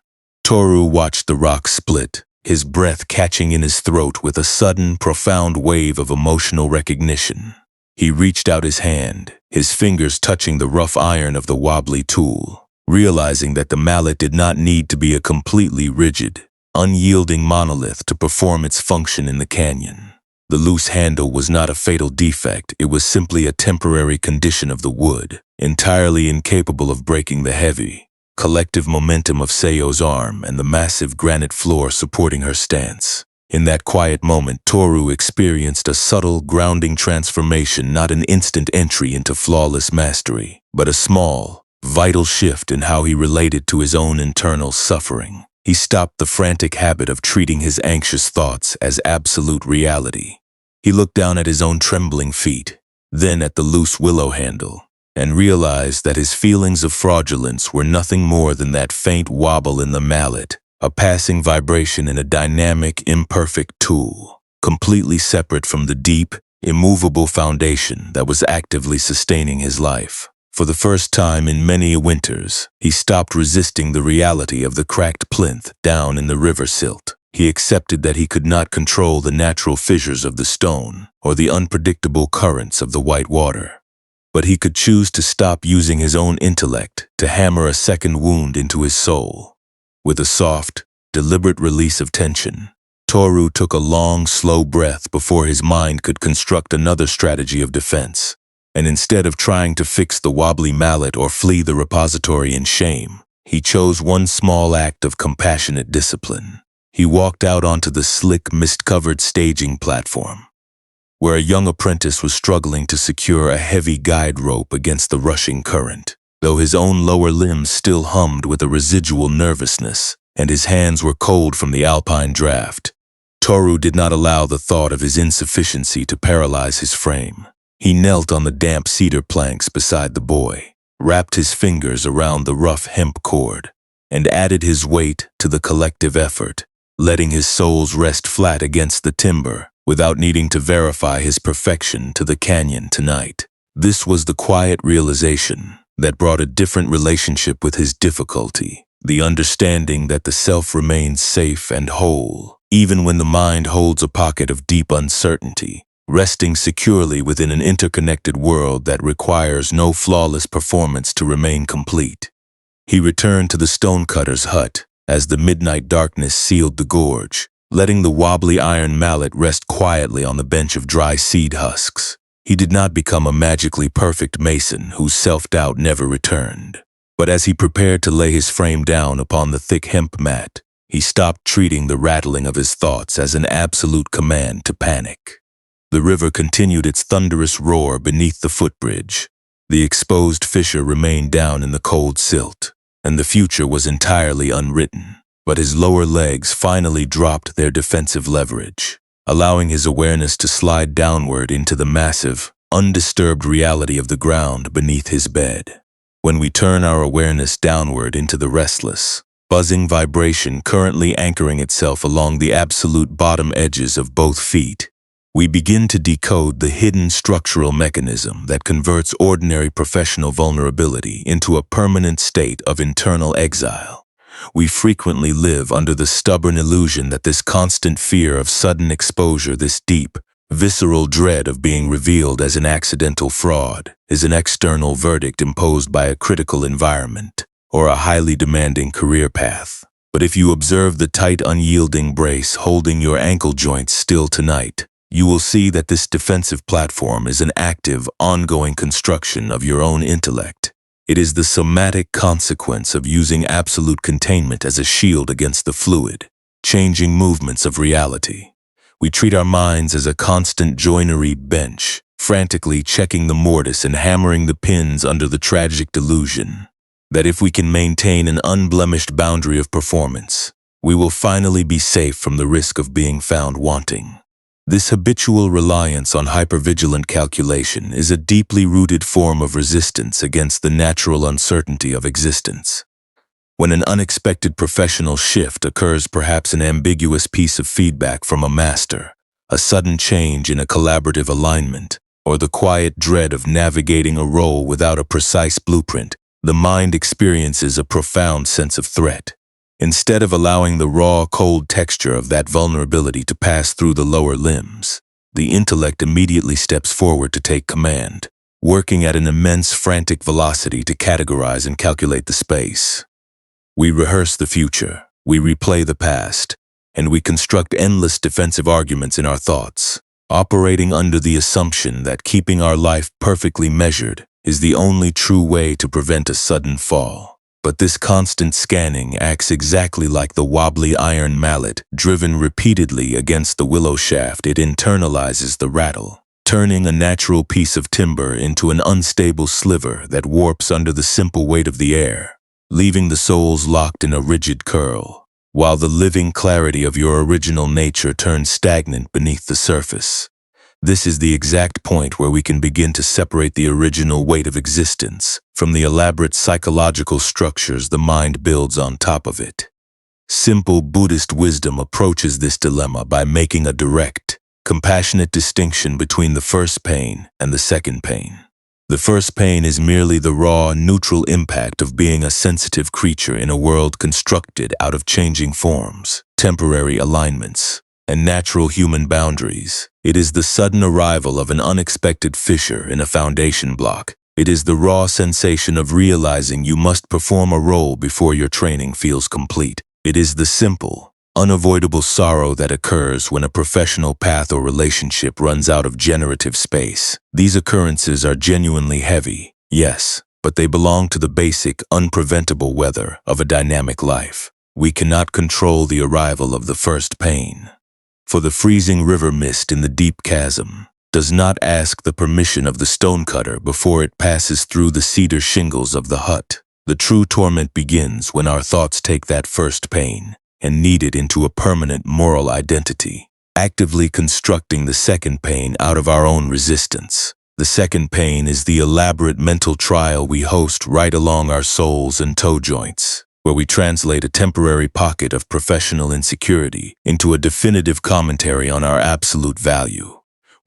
Toru watched the rock split, his breath catching in his throat with a sudden, profound wave of emotional recognition. He reached out his hand, his fingers touching the rough iron of the wobbly tool, realizing that the mallet did not need to be a completely rigid, unyielding monolith to perform its function in the canyon. The loose handle was not a fatal defect, it was simply a temporary condition of the wood, entirely incapable of breaking the heavy, collective momentum of Sayo's arm and the massive granite floor supporting her stance. In that quiet moment, Toru experienced a subtle, grounding transformation, not an instant entry into flawless mastery, but a small, vital shift in how he related to his own internal suffering. He stopped the frantic habit of treating his anxious thoughts as absolute reality. He looked down at his own trembling feet, then at the loose willow handle, and realized that his feelings of fraudulence were nothing more than that faint wobble in the mallet, a passing vibration in a dynamic, imperfect tool, completely separate from the deep, immovable foundation that was actively sustaining his life. For the first time in many winters, he stopped resisting the reality of the cracked plinth down in the river silt. He accepted that he could not control the natural fissures of the stone or the unpredictable currents of the white water. But he could choose to stop using his own intellect to hammer a second wound into his soul. With a soft, deliberate release of tension, Toru took a long, slow breath before his mind could construct another strategy of defense. And instead of trying to fix the wobbly mallet or flee the repository in shame, he chose one small act of compassionate discipline. He walked out onto the slick, mist-covered staging platform, where a young apprentice was struggling to secure a heavy guide rope against the rushing current. Though his own lower limbs still hummed with a residual nervousness, and his hands were cold from the alpine draft, Toru did not allow the thought of his insufficiency to paralyze his frame. He knelt on the damp cedar planks beside the boy, wrapped his fingers around the rough hemp cord, and added his weight to the collective effort, letting his soles rest flat against the timber without needing to verify his perfection to the canyon tonight. This was the quiet realization that brought a different relationship with his difficulty, the understanding that the self remains safe and whole, even when the mind holds a pocket of deep uncertainty, resting securely within an interconnected world that requires no flawless performance to remain complete. He returned to the stonecutter's hut as the midnight darkness sealed the gorge, letting the wobbly iron mallet rest quietly on the bench of dry seed husks. He did not become a magically perfect mason whose self-doubt never returned. But as he prepared to lay his frame down upon the thick hemp mat, he stopped treating the rattling of his thoughts as an absolute command to panic. The river continued its thunderous roar beneath the footbridge. The exposed fissure remained down in the cold silt, and the future was entirely unwritten. But his lower legs finally dropped their defensive leverage, allowing his awareness to slide downward into the massive, undisturbed reality of the ground beneath his bed. When we turn our awareness downward into the restless, buzzing vibration currently anchoring itself along the absolute bottom edges of both feet, we begin to decode the hidden structural mechanism that converts ordinary professional vulnerability into a permanent state of internal exile. We frequently live under the stubborn illusion that this constant fear of sudden exposure, this deep, visceral dread of being revealed as an accidental fraud, is an external verdict imposed by a critical environment or a highly demanding career path. But if you observe the tight, unyielding brace holding your ankle joints still tonight, you will see that this defensive platform is an active, ongoing construction of your own intellect. It is the somatic consequence of using absolute containment as a shield against the fluid, changing movements of reality. We treat our minds as a constant joinery bench, frantically checking the mortise and hammering the pins under the tragic delusion that if we can maintain an unblemished boundary of performance, we will finally be safe from the risk of being found wanting. This habitual reliance on hypervigilant calculation is a deeply rooted form of resistance against the natural uncertainty of existence. When an unexpected professional shift occurs, perhaps an ambiguous piece of feedback from a master, a sudden change in a collaborative alignment, or the quiet dread of navigating a role without a precise blueprint, the mind experiences a profound sense of threat. Instead of allowing the raw, cold texture of that vulnerability to pass through the lower limbs, the intellect immediately steps forward to take command, working at an immense, frantic velocity to categorize and calculate the space. We rehearse the future, we replay the past, and we construct endless defensive arguments in our thoughts, operating under the assumption that keeping our life perfectly measured is the only true way to prevent a sudden fall. But this constant scanning acts exactly like the wobbly iron mallet driven repeatedly against the willow shaft. It internalizes the rattle, turning a natural piece of timber into an unstable sliver that warps under the simple weight of the air, leaving the soles locked in a rigid curl, while the living clarity of your original nature turns stagnant beneath the surface. This is the exact point where we can begin to separate the original weight of existence from the elaborate psychological structures the mind builds on top of it. Simple Buddhist wisdom approaches this dilemma by making a direct, compassionate distinction between the first pain and the second pain. The first pain is merely the raw, neutral impact of being a sensitive creature in a world constructed out of changing forms, temporary alignments, and natural human boundaries. It is the sudden arrival of an unexpected fissure in a foundation block. It is the raw sensation of realizing you must perform a role before your training feels complete. It is the simple, unavoidable sorrow that occurs when a professional path or relationship runs out of generative space. These occurrences are genuinely heavy, yes, but they belong to the basic, unpreventable weather of a dynamic life. We cannot control the arrival of the first pain. For the freezing river mist in the deep chasm does not ask the permission of the stonecutter before it passes through the cedar shingles of the hut. The true torment begins when our thoughts take that first pain and knead it into a permanent moral identity, actively constructing the second pain out of our own resistance. The second pain is the elaborate mental trial we host right along our soles and toe joints, where we translate a temporary pocket of professional insecurity into a definitive commentary on our absolute value.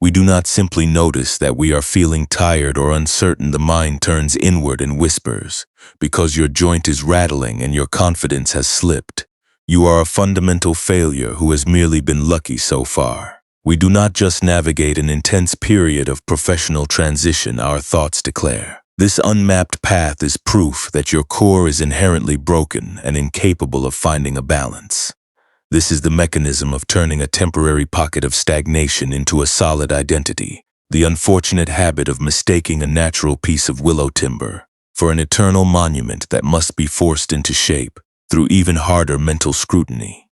We do not simply notice that we are feeling tired or uncertain. The mind turns inward and whispers, "Because your joint is rattling and your confidence has slipped. You are a fundamental failure who has merely been lucky so far." We do not just navigate an intense period of professional transition, our thoughts declare. This unmapped path is proof that your core is inherently broken and incapable of finding a balance. This is the mechanism of turning a temporary pocket of stagnation into a solid identity, the unfortunate habit of mistaking a natural piece of willow timber for an eternal monument that must be forced into shape through even harder mental scrutiny.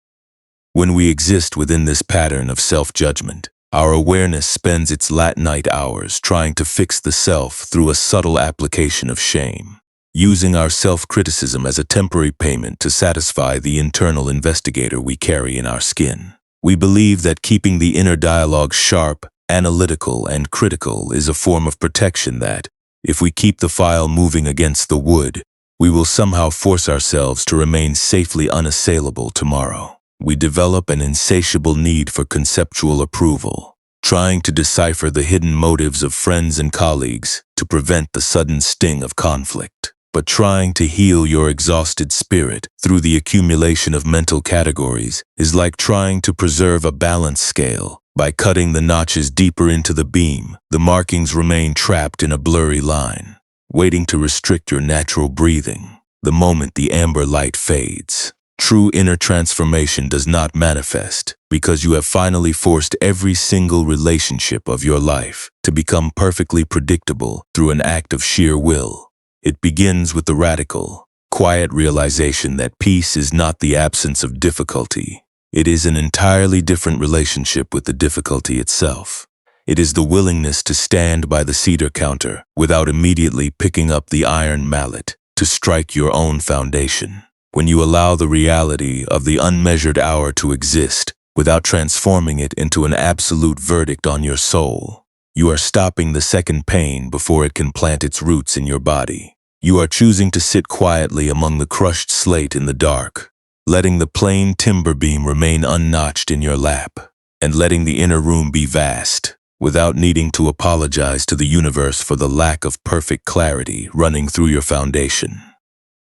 When we exist within this pattern of self-judgment, our awareness spends its late night hours trying to fix the self through a subtle application of shame, using our self-criticism as a temporary payment to satisfy the internal investigator we carry in our skin. We believe that keeping the inner dialogue sharp, analytical, and critical is a form of protection that, if we keep the file moving against the wood, we will somehow force ourselves to remain safely unassailable tomorrow. We develop an insatiable need for conceptual approval, trying to decipher the hidden motives of friends and colleagues to prevent the sudden sting of conflict. But trying to heal your exhausted spirit through the accumulation of mental categories is like trying to preserve a balance scale. By cutting the notches deeper into the beam, the markings remain trapped in a blurry line, waiting to restrict your natural breathing. The moment the amber light fades, true inner transformation does not manifest because you have finally forced every single relationship of your life to become perfectly predictable through an act of sheer will. It begins with the radical, quiet realization that peace is not the absence of difficulty. It is an entirely different relationship with the difficulty itself. It is the willingness to stand by the cedar counter without immediately picking up the iron mallet to strike your own foundation. When you allow the reality of the unmeasured hour to exist without transforming it into an absolute verdict on your soul, you are stopping the second pain before it can plant its roots in your body. You are choosing to sit quietly among the crushed slate in the dark, letting the plain timber beam remain unnotched in your lap, and letting the inner room be vast, without needing to apologize to the universe for the lack of perfect clarity running through your foundation.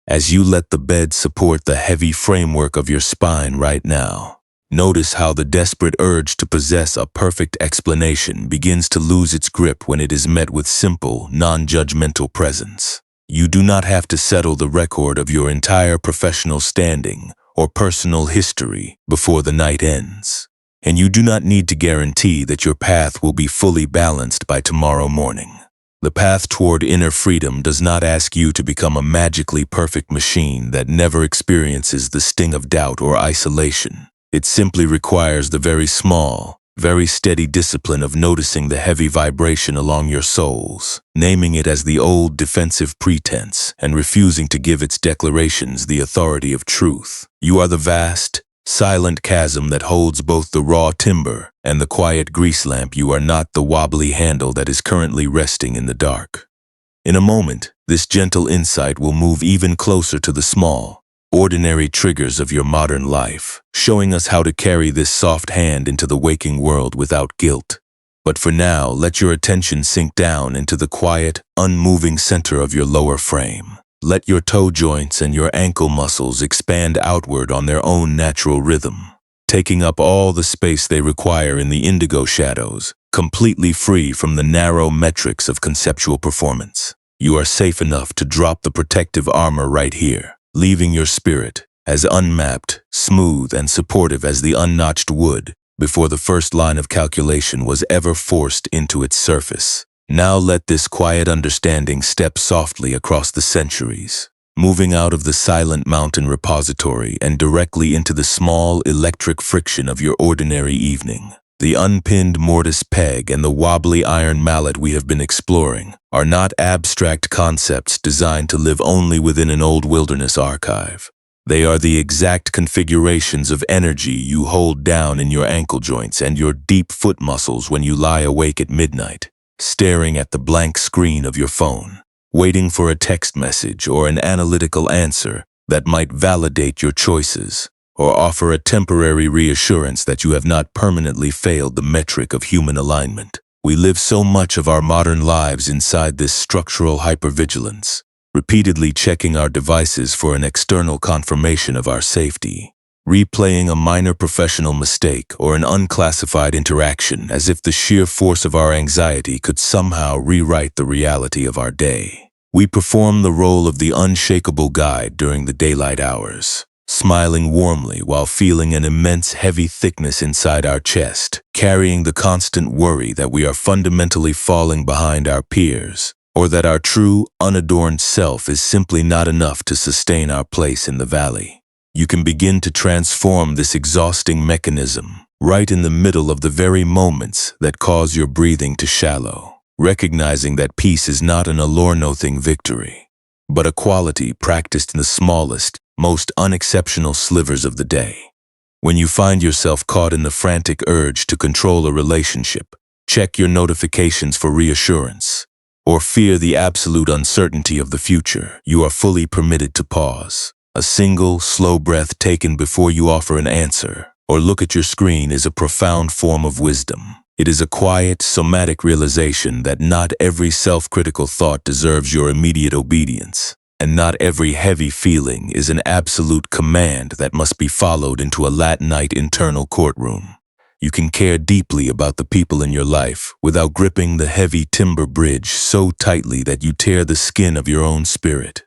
As you let the bed support the heavy framework of your spine right now, notice how the desperate urge to possess a perfect explanation begins to lose its grip when it is met with simple, non-judgmental presence. You do not have to settle the record of your entire professional standing or personal history before the night ends, and you do not need to guarantee that your path will be fully balanced by tomorrow morning. The path toward inner freedom does not ask you to become a magically perfect machine that never experiences the sting of doubt or isolation. It simply requires the very small, very steady discipline of noticing the heavy vibration along your soles, naming it as the old defensive pretense, and refusing to give its declarations the authority of truth. You are the vast, silent chasm that holds both the raw timber and the quiet grease lamp. You are not the wobbly handle that is currently resting in the dark. In a moment, this gentle insight will move even closer to the small, ordinary triggers of your modern life, showing us how to carry this soft hand into the waking world without guilt. But for now, let your attention sink down into the quiet, unmoving center of your lower frame. Let your toe joints and your ankle muscles expand outward on their own natural rhythm, taking up all the space they require in the indigo shadows, completely free from the narrow metrics of conceptual performance. You are safe enough to drop the protective armor right here, leaving your spirit as unmapped, smooth, and supportive as the unnotched wood before the first line of calculation was ever forced into its surface. Now let this quiet understanding step softly across the centuries, moving out of the silent mountain repository and directly into the small electric friction of your ordinary evening. The unpinned mortise peg and the wobbly iron mallet we have been exploring are not abstract concepts designed to live only within an old wilderness archive. They are the exact configurations of energy you hold down in your ankle joints and your deep foot muscles when you lie awake at midnight, staring at the blank screen of your phone, waiting for a text message or an analytical answer that might validate your choices or offer a temporary reassurance that you have not permanently failed the metric of human alignment. We live so much of our modern lives inside this structural hypervigilance, repeatedly checking our devices for an external confirmation of our safety, replaying a minor professional mistake or an unclassified interaction as if the sheer force of our anxiety could somehow rewrite the reality of our day. We perform the role of the unshakable guide during the daylight hours, smiling warmly while feeling an immense heavy thickness inside our chest, carrying the constant worry that we are fundamentally falling behind our peers, or that our true, unadorned self is simply not enough to sustain our place in the valley. You can begin to transform this exhausting mechanism right in the middle of the very moments that cause your breathing to shallow, recognizing that peace is not an allure-nothing victory, but a quality practiced in the smallest, most unexceptional slivers of the day. When you find yourself caught in the frantic urge to control a relationship, check your notifications for reassurance, or fear the absolute uncertainty of the future, you are fully permitted to pause. A single, slow breath taken before you offer an answer or look at your screen is a profound form of wisdom. It is a quiet, somatic realization that not every self-critical thought deserves your immediate obedience, and not every heavy feeling is an absolute command that must be followed into a Latinite internal courtroom. You can care deeply about the people in your life without gripping the heavy timber bridge so tightly that you tear the skin of your own spirit.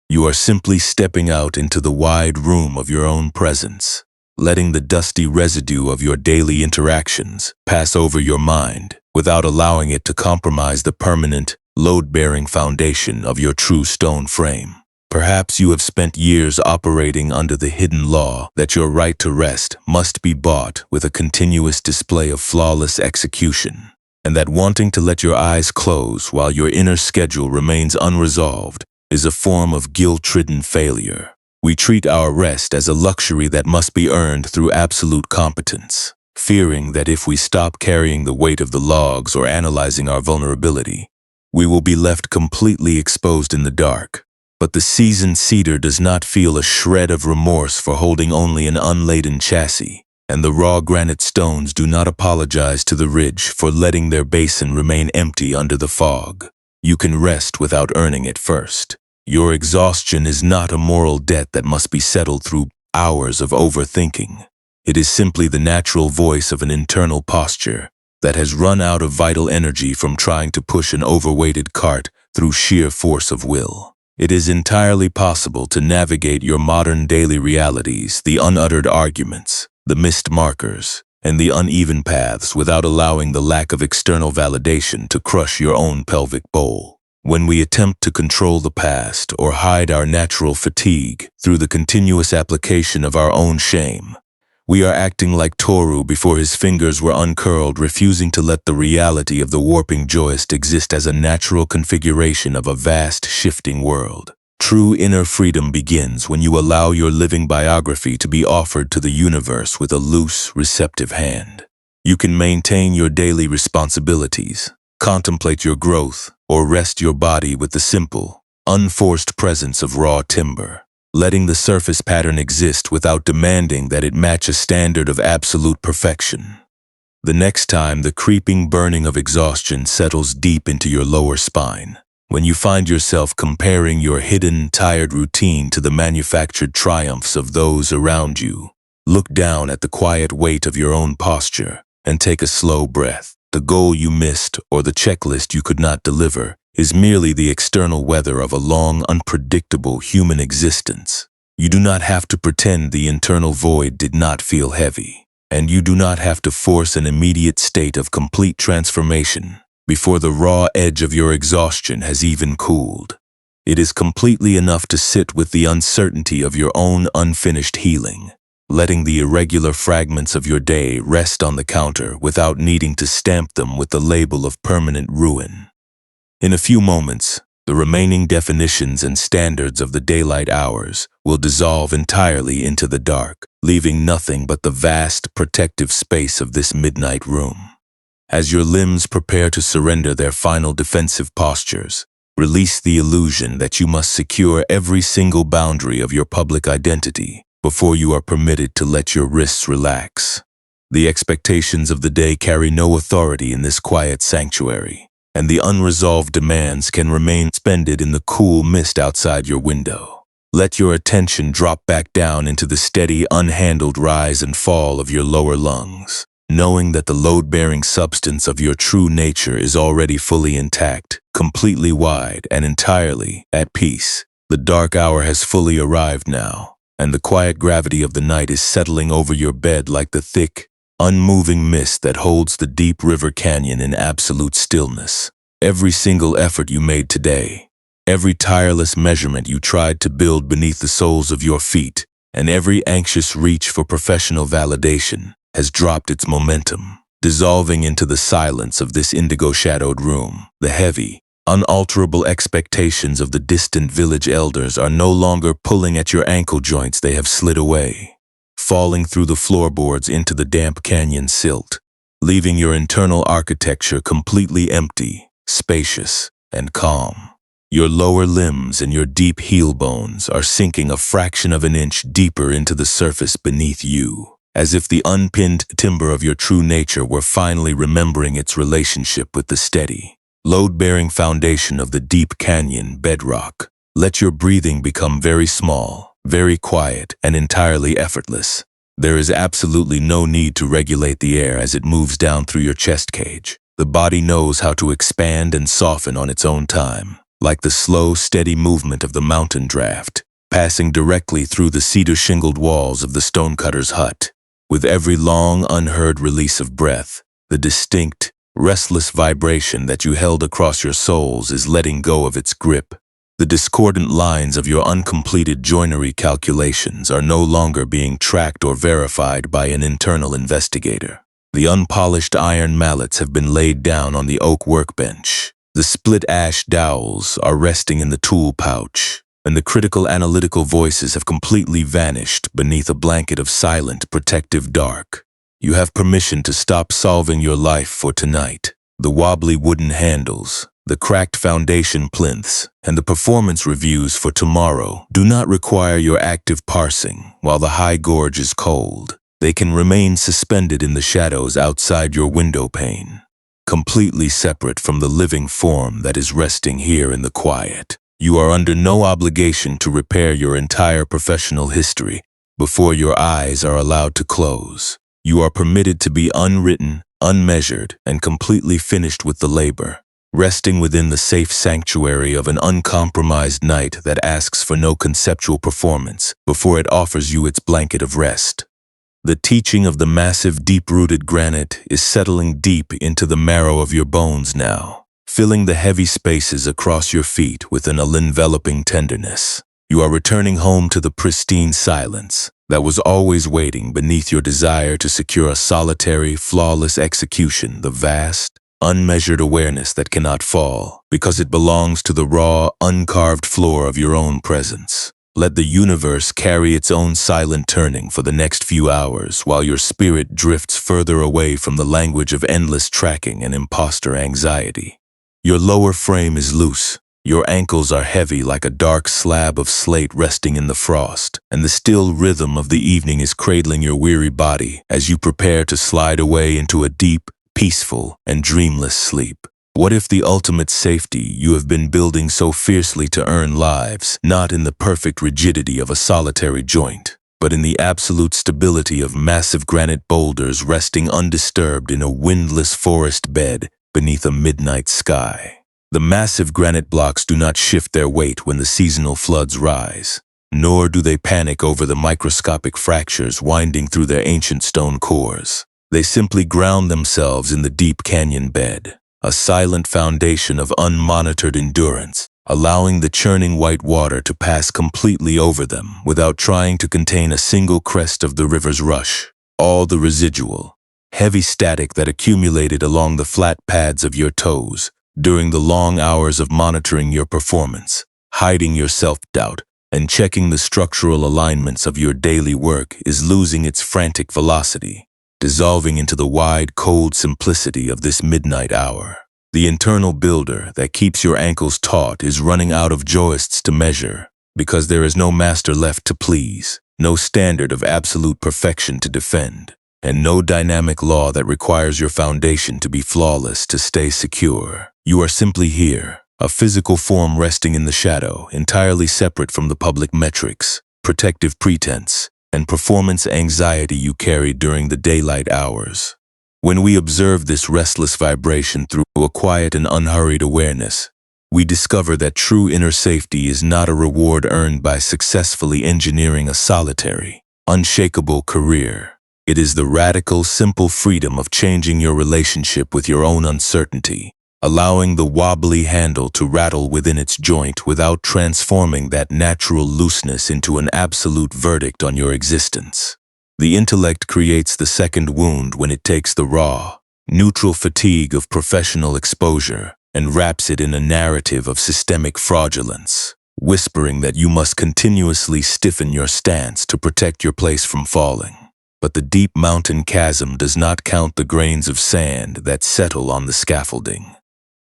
You are simply stepping out into the wide room of your own presence, letting the dusty residue of your daily interactions pass over your mind without allowing it to compromise the permanent, load-bearing foundation of your true stone frame. Perhaps you have spent years operating under the hidden law that your right to rest must be bought with a continuous display of flawless execution, and that wanting to let your eyes close while your inner schedule remains unresolved is a form of guilt-ridden failure. We treat our rest as a luxury that must be earned through absolute competence, fearing that if we stop carrying the weight of the logs or analyzing our vulnerability, we will be left completely exposed in the dark. But the seasoned cedar does not feel a shred of remorse for holding only an unladen chassis, and the raw granite stones do not apologize to the ridge for letting their basin remain empty under the fog. You can rest without earning it first. Your exhaustion is not a moral debt that must be settled through hours of overthinking. It is simply the natural voice of an internal posture that has run out of vital energy from trying to push an overweighted cart through sheer force of will. It is entirely possible to navigate your modern daily realities, the unuttered arguments, the missed markers, and the uneven paths without allowing the lack of external validation to crush your own pelvic bowl. When we attempt to control the past or hide our natural fatigue through the continuous application of our own shame, we are acting like Toru before his fingers were uncurled, refusing to let the reality of the warping joist exist as a natural configuration of a vast, shifting world. True inner freedom begins when you allow your living biography to be offered to the universe with a loose, receptive hand. You can maintain your daily responsibilities, contemplate your growth, or rest your body with the simple, unforced presence of raw timber, letting the surface pattern exist without demanding that it match a standard of absolute perfection. The next time the creeping burning of exhaustion settles deep into your lower spine, when you find yourself comparing your hidden, tired routine to the manufactured triumphs of those around you, look down at the quiet weight of your own posture and take a slow breath. The goal you missed or the checklist you could not deliver is merely the external weather of a long, unpredictable human existence. You do not have to pretend the internal void did not feel heavy. And you do not have to force an immediate state of complete transformation before the raw edge of your exhaustion has even cooled. It is completely enough to sit with the uncertainty of your own unfinished healing, letting the irregular fragments of your day rest on the counter without needing to stamp them with the label of permanent ruin. In a few moments, the remaining definitions and standards of the daylight hours will dissolve entirely into the dark, leaving nothing but the vast protective space of this midnight room. As your limbs prepare to surrender their final defensive postures, release the illusion that you must secure every single boundary of your public identity before you are permitted to let your wrists relax. The expectations of the day carry no authority in this quiet sanctuary, and the unresolved demands can remain suspended in the cool mist outside your window. Let your attention drop back down into the steady, unhandled rise and fall of your lower lungs, knowing that the load-bearing substance of your true nature is already fully intact, completely wide, and entirely at peace. The dark hour has fully arrived now, and the quiet gravity of the night is settling over your bed like the thick, unmoving mist that holds the deep river canyon in absolute stillness. Every single effort you made today, every tireless measurement you tried to build beneath the soles of your feet, and every anxious reach for professional validation has dropped its momentum, dissolving into the silence of this indigo-shadowed room. The heavy, unalterable expectations of the distant village elders are no longer pulling at your ankle joints. They have slid away, falling through the floorboards into the damp canyon silt, leaving your internal architecture completely empty, spacious, and calm. Your lower limbs and your deep heel bones are sinking a fraction of an inch deeper into the surface beneath you, as if the unpinned timber of your true nature were finally remembering its relationship with the steady, load-bearing foundation of the deep canyon bedrock. Let your breathing become very small, very quiet, and entirely effortless. There is absolutely no need to regulate the air as it moves down through your chest cage. The body knows how to expand and soften on its own time, like the slow, steady movement of the mountain draft, passing directly through the cedar-shingled walls of the stonecutter's hut. With every long, unheard release of breath, the distinct, restless vibration that you held across your soles is letting go of its grip. The discordant lines of your uncompleted joinery calculations are no longer being tracked or verified by an internal investigator. The unpolished iron mallets have been laid down on the oak workbench. The split ash dowels are resting in the tool pouch, and the critical analytical voices have completely vanished beneath a blanket of silent, protective dark. You have permission to stop solving your life for tonight. The wobbly wooden handles, the cracked foundation plinths, and the performance reviews for tomorrow do not require your active parsing while the high gorge is cold. They can remain suspended in the shadows outside your window pane, completely separate from the living form that is resting here in the quiet. You are under no obligation to repair your entire professional history before your eyes are allowed to close. You are permitted to be unwritten, unmeasured, and completely finished with the labor, resting within the safe sanctuary of an uncompromised night that asks for no conceptual performance before it offers you its blanket of rest. The teaching of the massive, deep-rooted granite is settling deep into the marrow of your bones now, filling the heavy spaces across your feet with an enveloping tenderness. You are returning home to the pristine silence that was always waiting beneath your desire to secure a solitary, flawless execution. The vast, unmeasured awareness that cannot fall, because it belongs to the raw, uncarved floor of your own presence. Let the universe carry its own silent turning for the next few hours while your spirit drifts further away from the language of endless tracking and imposter anxiety. Your lower frame is loose. Your ankles are heavy like a dark slab of slate resting in the frost, and the still rhythm of the evening is cradling your weary body as you prepare to slide away into a deep, peaceful, and dreamless sleep. What if the ultimate safety you have been building so fiercely to earn lives, not in the perfect rigidity of a solitary joint, but in the absolute stability of massive granite boulders resting undisturbed in a windless forest bed beneath a midnight sky? The massive granite blocks do not shift their weight when the seasonal floods rise, nor do they panic over the microscopic fractures winding through their ancient stone cores. They simply ground themselves in the deep canyon bed, a silent foundation of unmonitored endurance, allowing the churning white water to pass completely over them without trying to contain a single crest of the river's rush. All the residual, heavy static that accumulated along the flat pads of your toes during the long hours of monitoring your performance, hiding your self-doubt, and checking the structural alignments of your daily work is losing its frantic velocity, dissolving into the wide, cold simplicity of this midnight hour. The internal builder that keeps your ankles taut is running out of joists to measure, because there is no master left to please, no standard of absolute perfection to defend, and no dynamic law that requires your foundation to be flawless to stay secure. You are simply here, a physical form resting in the shadow, entirely separate from the public metrics, protective pretense, and performance anxiety you carried during the daylight hours. When we observe this restless vibration through a quiet and unhurried awareness, we discover that true inner safety is not a reward earned by successfully engineering a solitary, unshakable career. It is the radical, simple freedom of changing your relationship with your own uncertainty, allowing the wobbly handle to rattle within its joint without transforming that natural looseness into an absolute verdict on your existence. The intellect creates the second wound when it takes the raw, neutral fatigue of professional exposure and wraps it in a narrative of systemic fraudulence, whispering that you must continuously stiffen your stance to protect your place from falling. But the deep mountain chasm does not count the grains of sand that settle on the scaffolding,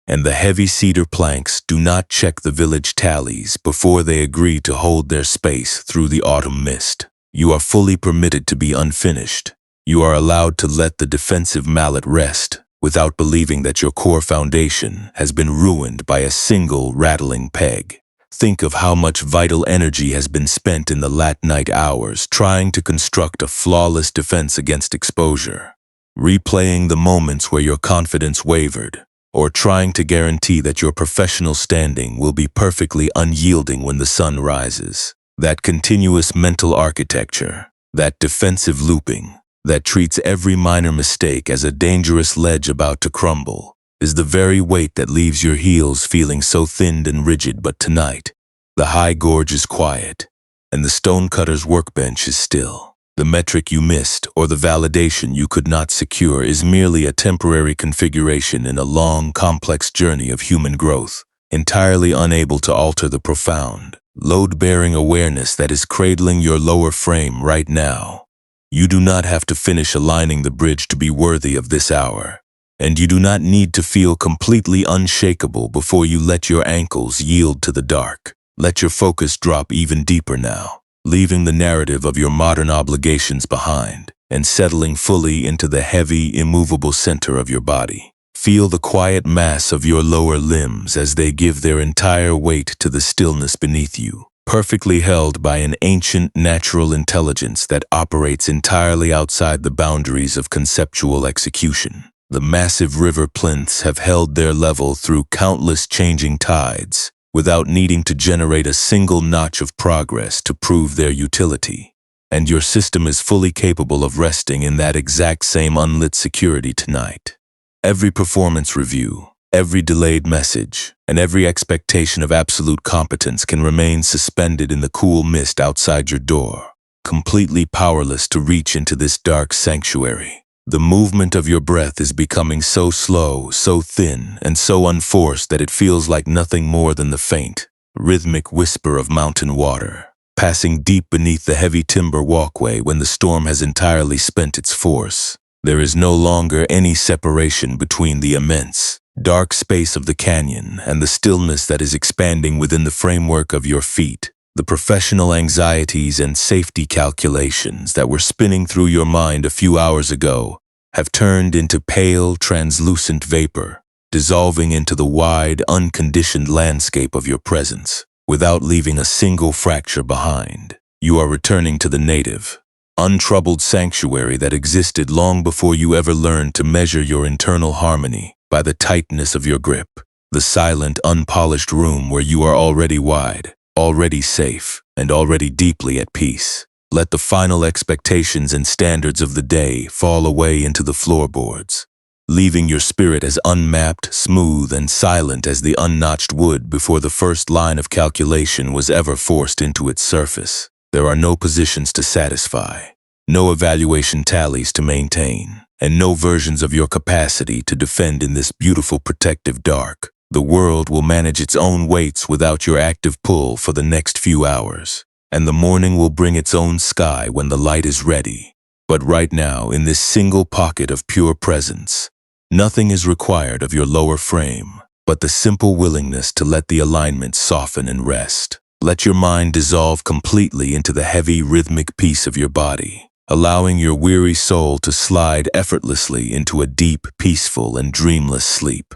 and the heavy cedar planks do not check the village tallies before they agree to hold their space through the autumn mist. You are fully permitted to be unfinished. You are allowed to let the defensive mallet rest without believing that your core foundation has been ruined by a single rattling peg. Think of how much vital energy has been spent in the late night hours trying to construct a flawless defense against exposure, replaying the moments where your confidence wavered, or trying to guarantee that your professional standing will be perfectly unyielding when the sun rises. That continuous mental architecture, that defensive looping, that treats every minor mistake as a dangerous ledge about to crumble, is the very weight that leaves your heels feeling so thinned and rigid. But tonight, the high gorge is quiet, and the stonecutter's workbench is still. The metric you missed or the validation you could not secure is merely a temporary configuration in a long, complex journey of human growth, entirely unable to alter the profound, load-bearing awareness that is cradling your lower frame right now. You do not have to finish aligning the bridge to be worthy of this hour, and you do not need to feel completely unshakable before you let your ankles yield to the dark. Let your focus drop even deeper now, leaving the narrative of your modern obligations behind and settling fully into the heavy, immovable center of your body. Feel the quiet mass of your lower limbs as they give their entire weight to the stillness beneath you, perfectly held by an ancient natural intelligence that operates entirely outside the boundaries of conceptual execution. The massive river plinths have held their level through countless changing tides, without needing to generate a single notch of progress to prove their utility. And your system is fully capable of resting in that exact same unlit security tonight. Every performance review, every delayed message, and every expectation of absolute competence can remain suspended in the cool mist outside your door, completely powerless to reach into this dark sanctuary. The movement of your breath is becoming so slow, so thin, and so unforced that it feels like nothing more than the faint, rhythmic whisper of mountain water, passing deep beneath the heavy timber walkway when the storm has entirely spent its force. There is no longer any separation between the immense, dark space of the canyon and the stillness that is expanding within the framework of your feet. The professional anxieties and safety calculations that were spinning through your mind a few hours ago have turned into pale, translucent vapor, dissolving into the wide, unconditioned landscape of your presence. Without leaving a single fracture behind, you are returning to the native, untroubled sanctuary that existed long before you ever learned to measure your internal harmony by the tightness of your grip. The silent, unpolished room where you are already wide, already safe, and already deeply at peace. Let the final expectations and standards of the day fall away into the floorboards, leaving your spirit as unmapped, smooth, and silent as the unnotched wood before the first line of calculation was ever forced into its surface. There are no positions to satisfy, no evaluation tallies to maintain, and no versions of your capacity to defend in this beautiful protective dark. The world will manage its own weights without your active pull for the next few hours, and the morning will bring its own sky when the light is ready. But right now, in this single pocket of pure presence, nothing is required of your lower frame, but the simple willingness to let the alignment soften and rest. Let your mind dissolve completely into the heavy, rhythmic peace of your body, allowing your weary soul to slide effortlessly into a deep, peaceful, and dreamless sleep.